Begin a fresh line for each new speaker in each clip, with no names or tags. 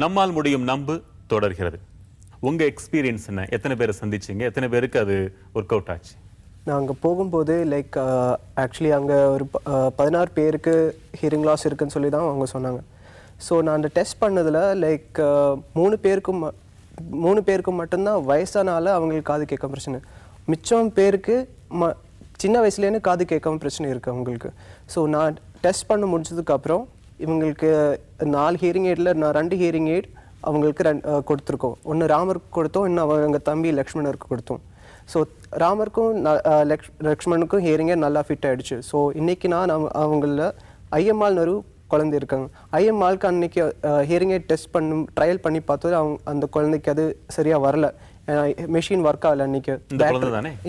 நம்மால் முடியும் நம்பு தொடர்கிறது. உங்க எக்ஸ்பீரியன்ஸ் என்ன? எத்தனை பேரை சந்திச்சீங்க? எத்தனை பேருக்கு அது ஒர்க் அவுட் ஆச்சு?
நான் அங்கே போகும்போது லைக் ஆக்சுவலி அங்கே ஒரு 16 பேருக்கு ஹியரிங் லாஸ் இருக்குன்னு சொல்லி தான் அவங்க சொன்னாங்க. ஸோ நான் அந்த டெஸ்ட் பண்ணதில் லைக் 3 பேருக்கும் மட்டும்தான் வயசானால அவங்களுக்கு காது கேட்காம பிரச்சனை. மிச்சம் பேருக்கு சின்ன வயசுலேருந்து காது கேட்காம பிரச்சனை இருக்குது அவங்களுக்கு. ஸோ நான் டெஸ்ட் பண்ண முடிச்சதுக்கப்புறம் இவங்களுக்கு 4 ஹியரிங் எய்டில் நான் 2 ஹியரிங் எய்ட் அவங்களுக்கு கொடுத்துருக்கோம். ஒன்று ராமருக்கு கொடுத்தோம், இன்னும் அவங்க தம்பி லக்ஷ்மணருக்கு கொடுத்தோம். ஸோ ராமருக்கும் லக்ஷ்மணுக்கும் ஹியரிங்கே நல்லா ஃபிட் ஆகிடுச்சு. ஸோ இன்றைக்கி நான் அவங்கள ஐஎம்ஆல்னு ஒரு குழந்தை இருக்காங்க. ஐஎம்ஆலுக்கு அன்றைக்கி ஹியரிங் எய்ட் டெஸ்ட் ட்ரையல் பண்ணி பார்த்தது அந்த குழந்தைக்கு அது சரியாக வரல. மெஷின் ஒர்க் ஆகலை. அன்றைக்கி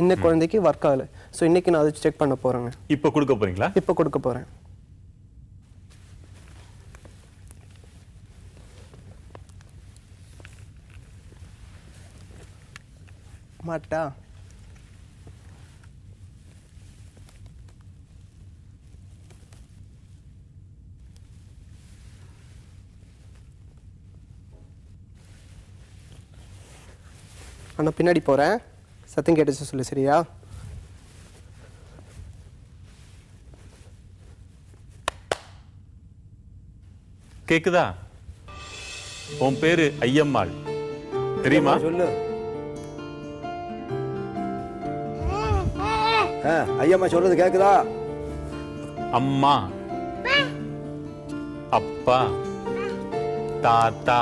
இந்த குழந்தைக்கு ஒர்க் ஆகலை. ஸோ இன்றைக்கி நான் அதை செக் பண்ண போகிறேங்க.
இப்போ கொடுக்க போகிறீங்களா?
இப்போ கொடுக்க போகிறேன். மாட்டா நான் பின்னாடி போறேன். சத்தம் கேட்டுச்சு சொல்லு. சரியா?
கேக்குதா? உன் பேரு ஐயம்மாள் தெரியுமா?
சொல்லு. ஐயம்மா சொல்றது கேக்குதா?
அம்மா, அப்பா, தாத்தா,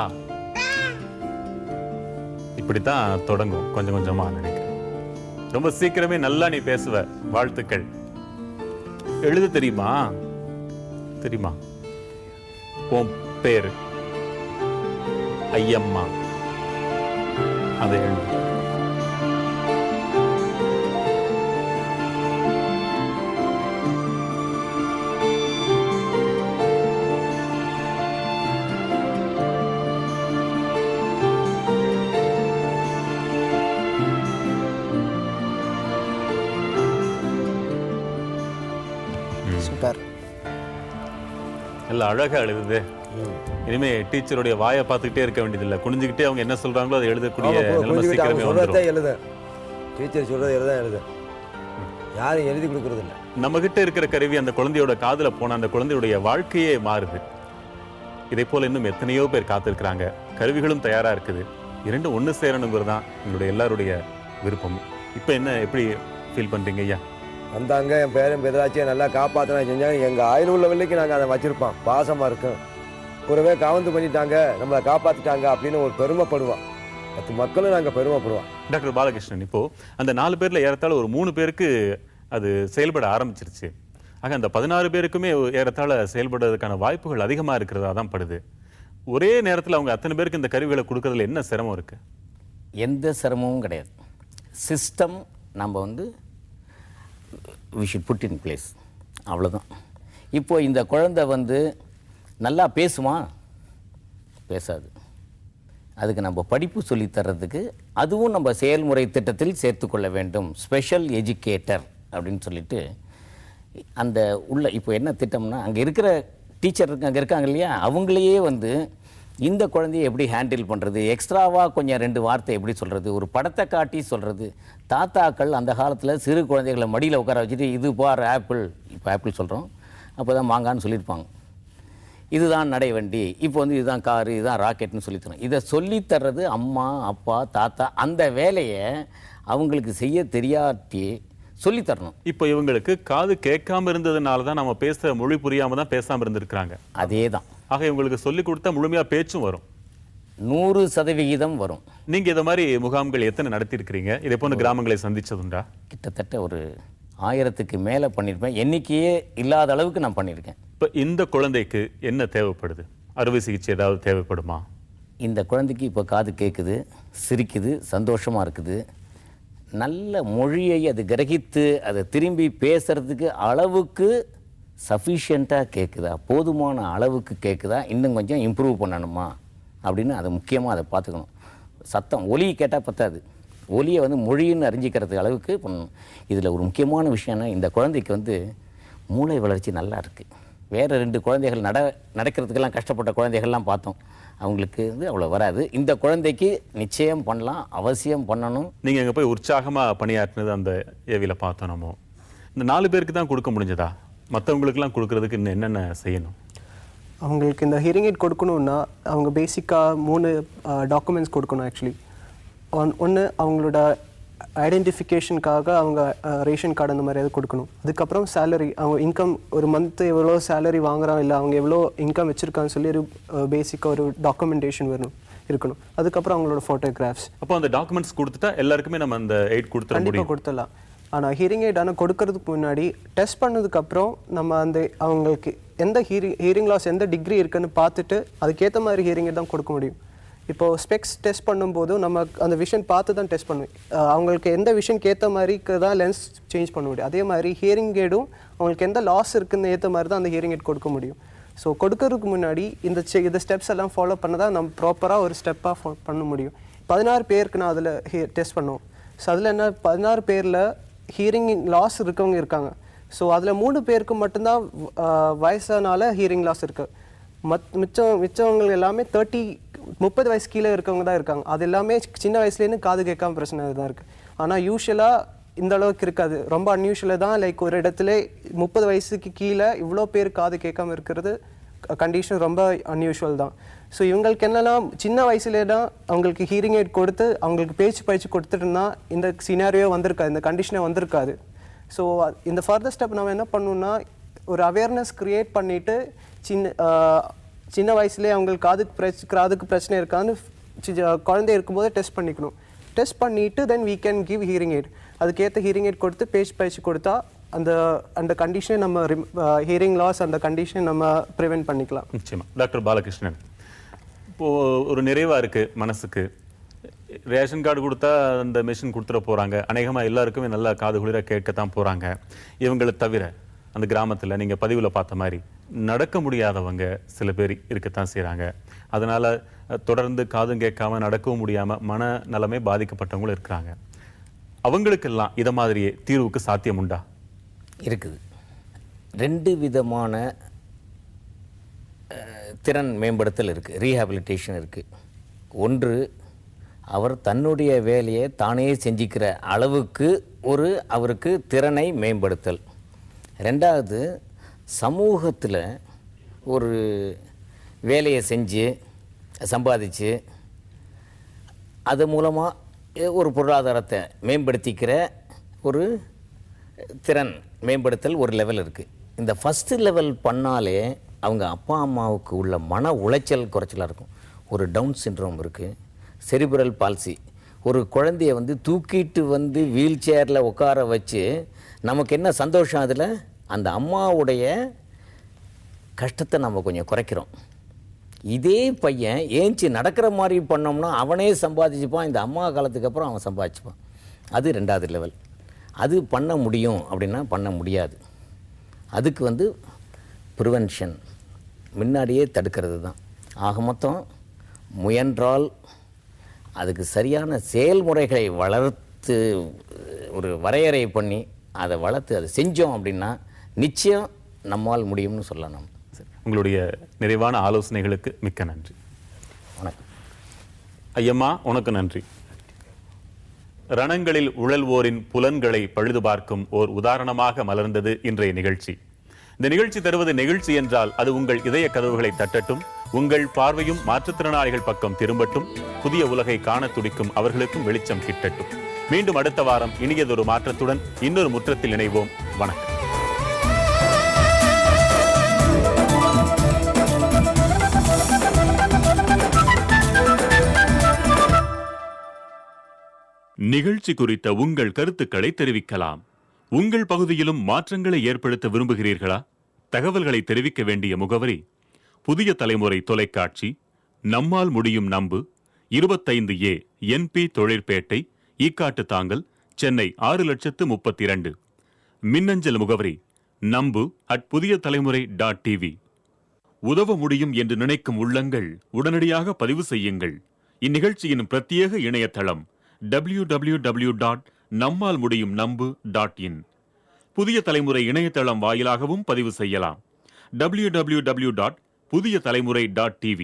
இப்படித்தான் தொடங்கும் கொஞ்சம் கொஞ்சமா. நினைக்கிறேன் ரொம்ப சீக்கிரமே நல்லா நீ பேசுவ. வாழ்த்துக்கள். எழுத தெரியுமா? தெரியுமா? உன் பேரு ஐயம்மா, அதை எழுது.
சூப்பர்.
எல்லாம் அழகா எழுதுது. இனிமே டீச்சருடைய வாயை பார்த்துக்கிட்டே இருக்க வேண்டியதில்லை. குனிஞ்சுக்கிட்டே அவங்க என்ன சொல்றாங்களோ அதை எழுதக்கூடிய நிலைமை சீக்கிரமே வந்துரும்.
எழுத டீச்சர் சொல்றதை எழுத யாரும் எழுதி கொடுக்கறது இல்லை.
நம்ம கிட்ட இருக்கிற கருவி அந்த குழந்தையோட காதுல போன அந்த குழந்தையுடைய வாழ்க்கையே மாறுது. இதே போல இன்னும் எத்தனையோ பேர் காத்திருக்கிறாங்க. கருவிகளும் தயாரா இருக்குது. இரண்டும் ஒன்று சேரணுங்கிறது தான் எங்களுடைய எல்லாருடைய விருப்பம். இப்போ என்ன எப்படி ஃபீல் பண்றீங்க ஐயா?
வந்தாங்க, என் பேரன் பெதராச்சியை நல்லா காப்பாற்றினா செஞ்சாங்க. எங்கள் ஆயுள் உள்ள வெள்ளைக்கு நாங்கள் அதை வச்சுருப்போம். பாசமாக இருக்கும். கூடவே காவந்து பண்ணிட்டாங்க, நம்மளை காப்பாற்றிட்டாங்க அப்படின்னு ஒரு பெருமைப்படுவோம். 10 மக்களும் நாங்கள் பெருமைப்படுவோம்.
டாக்டர் பாலகிருஷ்ணன், இப்போ அந்த 4 பேர்ல ஏறத்தாழ ஒரு 3 பேருக்கு அது செயல்பட ஆரம்பிச்சிருச்சு. ஆக அந்த 16 பேருக்குமே ஏறத்தாழ செயல்படுறதுக்கான வாய்ப்புகள் அதிகமா இருக்கிறதா தான் படுது. ஒரே நேரத்தில் அவங்க அத்தனை பேருக்கு இந்த கருவிகளை கொடுக்கறதுல என்ன சிரமம் இருக்கு?
எந்த சிரமமும் கிடையாது. சிஸ்டம் நம்ம we should put in place. அவ்வளோதான். இப்போ இந்த குழந்தை நல்லா பேசுமா? பேசாது. அதுக்கு நம்ம படிப்பு சொல்லித்தரதுக்கு அதுவும் நம்ம செயல்முறை திட்டத்தில் சேர்த்துக்கொள்ள வேண்டும். ஸ்பெஷல் எஜுகேட்டர் அப்படின்னு சொல்லிட்டு அந்த இப்போ என்ன திட்டம்னா, அங்கே இருக்கிற டீச்சர் அங்கே இருக்காங்க இல்லையா, அவங்களையே இந்த குழந்தையை எப்படி ஹேண்டில் பண்ணுறது, எக்ஸ்ட்ராவாக கொஞ்சம் 2 வார்த்தை எப்படி சொல்கிறது, ஒரு படத்தை காட்டி சொல்கிறது. தாத்தாக்கள் அந்த காலத்தில் சிறு குழந்தைகளை மடியில் உட்கார வச்சுட்டு இது பார் ஆப்பிள், இப்போ ஆப்பிள் சொல்கிறோம், அப்போ தான் மாங்கான்னு சொல்லியிருப்பாங்க. இதுதான் நடைவண்டி, இப்போ இதுதான் காரு, இதுதான் ராக்கெட்னு சொல்லித்தரோம். இதை சொல்லித்தர்றது அம்மா, அப்பா, தாத்தா. அந்த வேலையை அவங்களுக்கு செய்ய தெரியாட்டி சொல்லித்தரணும்.
இப்போ இவங்களுக்கு காது கேட்காம இருந்ததுனால தான் நம்ம பேச மொழி புரியாமல் தான் பேசாமல் இருந்திருக்கிறாங்க.
அதே தான்.
ஆக இவங்களுக்கு சொல்லிக் கொடுத்தா முழுமையாக பேச்சும் வரும்.
100% வரும்.
நீங்கள் இதை மாதிரி முகாம்கள் எத்தனை நடத்தியிருக்கிறீங்க? இதே போன்ற கிராமங்களை சந்திச்சதுண்டா?
கிட்டத்தட்ட ஒரு 1000க்கு மேலே பண்ணியிருப்பேன். எண்ணிக்கையே இல்லாத அளவுக்கு நான் பண்ணியிருக்கேன்.
இப்போ இந்த குழந்தைக்கு என்ன தேவைப்படுது? அறுவை சிகிச்சை ஏதாவது தேவைப்படுமா?
இந்த குழந்தைக்கு இப்போ காது கேட்குது, சிரிக்குது, சந்தோஷமாக இருக்குது. நல்ல மொழியை அது கிரகித்து அதை திரும்பி பேசுகிறதுக்கு அளவுக்கு சஃபிஷியண்ட்டாக கேட்குதா, போதுமான அளவுக்கு கேட்குதா, இன்னும் கொஞ்சம் இம்ப்ரூவ் பண்ணணுமா அப்படின்னு அதை முக்கியமாக அதை பார்த்துக்கணும். சத்தம் ஒலி கேட்டால் பத்தாது, ஒலியை மொழின்னு அறிஞ்சிக்கிறது அளவுக்கு பண்ணணும். இதில் ஒரு முக்கியமான விஷயம்னா, இந்த குழந்தைக்கு மூளை வளர்ச்சி நல்லா இருக்குது. வேறு 2 குழந்தைகள் நடக்கிறதுக்கெல்லாம் கஷ்டப்பட்ட குழந்தைகள்லாம் பார்த்தோம். அவங்களுக்கு அவ்வளோ வராது. இந்த குழந்தைக்கு நிச்சயம் பண்ணலாம், அவசியம் பண்ணணும்.
நீங்கள் அங்கே போய் உற்சாகமாக பணியாற்றினது அந்த ஏவியில் பார்த்தோம். நம்ம இந்த 4 பேருக்கு தான் கொடுக்க முடிஞ்சதா? மற்றவங்களுக்குலாம் கொடுக்கறதுக்கு இன்னும் என்னென்ன செய்யணும்?
அவங்களுக்கு இந்த ஹியரிங் எய்ட் கொடுக்கணுன்னா அவங்க பேசிக்காக 3 டாக்குமெண்ட்ஸ் கொடுக்கணும். ஆக்சுவலி ஒன்று அவங்களோட ஐடென்டிஃபிகேஷனுக்காக அவங்க ரேஷன் கார்டு அந்த மாதிரி எதாவது கொடுக்கணும். அதுக்கப்புறம் சேலரி, அவங்க இன்கம் ஒரு மந்த்து எவ்வளோ சேலரி வாங்குறான், இல்லை அவங்க எவ்வளோ இன்கம் வச்சுருக்கான்னு சொல்லி ஒரு பேசிக்காக ஒரு டாக்குமெண்டேஷன் இருக்கணும். அதுக்கப்புறம் அவங்களோட ஃபோட்டோகிராஃப்ஸ்.
அப்போ அந்த டாக்குமெண்ட்ஸ் கொடுத்துட்டா எல்லாருக்குமே நம்ம அந்த எய்ட் கொடுத்துட முடியும்?
கண்டிப்பாக கொடுத்துடலாம். ஆனால் ஹியரிங் எய்ட் ஆனால் கொடுக்கறதுக்கு முன்னாடி டெஸ்ட் பண்ணதுக்கப்புறம் நம்ம அந்த அவங்களுக்கு எந்த ஹியரிங் லாஸ் எந்த டிகிரி இருக்குன்னு பார்த்துட்டு அதுக்கேற்ற மாதிரி ஹியரிங் எய்ட் தான் கொடுக்க முடியும். இப்போது ஸ்பெக்ஸ் டெஸ்ட் பண்ணும்போது நம்ம அந்த விஷன் பார்த்து தான் டெஸ்ட் பண்ணுவோம். அவங்களுக்கு எந்த விஷனுக்கு ஏற்ற மாதிரிக்கு தான் லென்ஸ் சேஞ்ச் பண்ண முடியும். அதே மாதிரி ஹியரிங் எய்டும் அவங்களுக்கு எந்த லாஸ் இருக்குன்னு ஏற்ற மாதிரி தான் அந்த ஹியரிங் எய்ட் கொடுக்க முடியும். ஸோ கொடுக்கறதுக்கு முன்னாடி இந்த ஸ்டெப்ஸ் எல்லாம் ஃபாலோ பண்ண தான் நம்ம ப்ராப்பராக ஒரு ஸ்டெப்பாக பண்ண முடியும். 16 பேருக்கு நான் அதில் டெஸ்ட் பண்ணுவோம். ஸோ அதில் என்ன 16 பேரில் ஹியரிங் லாஸ் இருக்கவங்க இருக்காங்க. ஸோ அதில் 3 பேருக்கு மட்டும்தான் வயசானால ஹியரிங் லாஸ் இருக்குது. மிச்சவங்க எல்லாமே 30 வயசு கீழே இருக்கவங்க தான் இருக்காங்க. அது எல்லாமே சின்ன வயசுலேருந்து காது கேட்காம பிரச்சனை தான் இருக்குது. ஆனால் யூஸ்வலாக இந்த அளவுக்கு இருக்காது. ரொம்ப அன்யூஷுவலாக தான். லைக் ஒரு இடத்துல 30 வயசுக்கு கீழே இவ்வளோ பேர் காது கேட்காம இருக்கிறது கண்டிஷன் ரொம்ப அன்யூஷுவல் தான். ஸோ இவங்களுக்கு என்னெல்லாம் சின்ன வயசுலே தான் அவங்களுக்கு ஹியரிங் எய்ட் கொடுத்து அவங்களுக்கு பேச்சு பயிற்சி கொடுத்துட்டுனா இந்த சினாரியோ வந்திருக்காது, இந்த கண்டிஷனே வந்திருக்காது. ஸோ இந்த ஃபர்தர் ஸ்டெப் நம்ம என்ன பண்ணணும்னா ஒரு அவேர்னஸ் க்ரியேட் பண்ணிவிட்டு சின்ன வயசுலேயே அவங்களுக்கு காதுக்கு பிரச்சனை இருக்கான்னு குழந்தை இருக்கும்போது டெஸ்ட் பண்ணிக்கணும். டெஸ்ட் பண்ணிவிட்டு then we can give hearing aid. அதுக்கேற்ற ஹியரிங் எய்ட் கொடுத்து பேச்சு பயிற்சி கொடுத்தா அந்த கண்டிஷனை நம்ம ஹியரிங் லாஸ் அந்த கண்டிஷனை நம்ம ப்ரிவென்ட் பண்ணிக்கலாம்.
நிச்சயமாக. டாக்டர் பாலகிருஷ்ணன், இப்போது ஒரு நிறைவாக இருக்குது மனசுக்கு. ரேஷன் கார்டு கொடுத்தா அந்த மிஷின் கொடுத்துட போகிறாங்க. அநேகமாக எல்லாருக்குமே நல்லா காது குளிர கேட்கத்தான் போகிறாங்க. இவங்களை தவிர அந்த கிராமத்தில் நீங்கள் பதிவில் பார்த்த மாதிரி நடக்க முடியாதவங்க சில பேர் இருக்கத்தான் செய்கிறாங்க. அதனால் தொடர்ந்து காதும் கேட்காம நடக்கவும் முடியாமல் மனநலமே பாதிக்கப்பட்டவங்களும் இருக்கிறாங்க. அவங்களுக்கெல்லாம் இதை மாதிரியே தீர்வுக்கு சாத்தியம் உண்டா?
இருக்குது. 2 விதமான திறன் மேம்படுத்தல் இருக்குது, ரீஹாபிலிட்டேஷன் இருக்குது. ஒன்று, அவர் தன்னுடைய வேலையை தானே செஞ்சுக்கிற அளவுக்கு அவருக்கு திறனை மேம்படுத்தல். 2வது, சமூகத்தில் ஒரு வேலையை செஞ்சு சம்பாதிச்சு அது மூலமாக ஒரு பொருளாதாரத்தை மேம்படுத்திக்கிற ஒரு திறன் மேம்படுத்தல் ஒரு லெவல் இருக்குது. இந்த ஃபஸ்ட்டு லெவல் பண்ணாலே அவங்க அப்பா அம்மாவுக்கு உள்ள மன உளைச்சல் குறைச்சலாக இருக்கும். ஒரு டவுன் சிண்ட்ரோம் இருக்குது, செரிப்ரல் பால்சி. ஒரு குழந்தைய தூக்கிட்டு வீல் சேரில் உட்கார வச்சு நமக்கு என்ன சந்தோஷம், அதில் அந்த அம்மாவுடைய கஷ்டத்தை நம்ம கொஞ்சம் குறைக்கிறோம். இதே பையன் ஏஞ்சி நடக்கிற மாதிரி பண்ணோம்னா அவனே சம்பாதிச்சுப்பான், இந்த அம்மா காலத்துக்கு அப்புறம் அவன் சம்பாதிச்சுப்பான். அது 2வது லெவல். அது பண்ண முடியும் அப்படின்னா பண்ண முடியாது. அதுக்கு ப்ரிவென்ஷன், முன்னாடியே தடுக்கிறது தான். ஆக மொத்தம் முயன்றால் அதுக்கு சரியான செயல்முறைகளை வளர்த்து ஒரு வரையறை பண்ணி அதை வளர்த்து அதை செஞ்சோம் அப்படின்னா நிச்சயம் நம்மால் முடியும்னு சொல்லலாம்.
உங்களுடைய நிறைவான ஆலோசனைகளுக்கு மிக்க நன்றி.
வணக்கம்.
ஐயம்மா, உனக்கு நன்றி. ரணங்களில் உழல்வோரின் புலன்களை பழுது பார்க்கும் ஓர் உதாரணமாக மலர்ந்தது இன்றைய நிகழ்ச்சி. இந்த நிகழ்ச்சி தருவது நெகிழ்ச்சி என்றால் அது உங்கள் இதய கதவுகளை தட்டட்டும், உங்கள் பார்வையும் மாற்றுத்திறனாளிகள் பக்கம் திரும்பட்டும், புதிய உலகை காண துடிக்கும் அவர்களுக்கும் வெளிச்சம் கிட்டட்டும். மீண்டும் அடுத்த வாரம் இனியதொரு மாற்றத்துடன் இன்னொரு முற்றத்தில் இணைவோம். வணக்கம். நிகழ்ச்சி குறித்த உங்கள் கருத்துக்களை தெரிவிக்கலாம். உங்கள் பகுதியிலும் மாற்றங்களை ஏற்படுத்த விரும்புகிறீர்களா? தகவல்களை தெரிவிக்க வேண்டிய முகவரி: புதிய தலைமுறை தொலைக்காட்சி, நம்மால் முடியும் நம்பு, 25A NP தொழிற்பேட்டை, ஈக்காட்டு தாங்கல், சென்னை 6,32,000. மின்னஞ்சல் முகவரி nambu@pudiyathalaimurai.tv. உதவ முடியும் என்று நினைக்கும் உள்ளங்கள் உடனடியாக பதிவு செய்யுங்கள். இந்நிகழ்ச்சியின் பிரத்யேக இணையதளம் www.nammalmudiyumnambu.in. புதிய தலைமுறை இணையதளம் வாயிலாகவும் பதிவு செய்யலாம். www.pudiyathalaimurai.tv.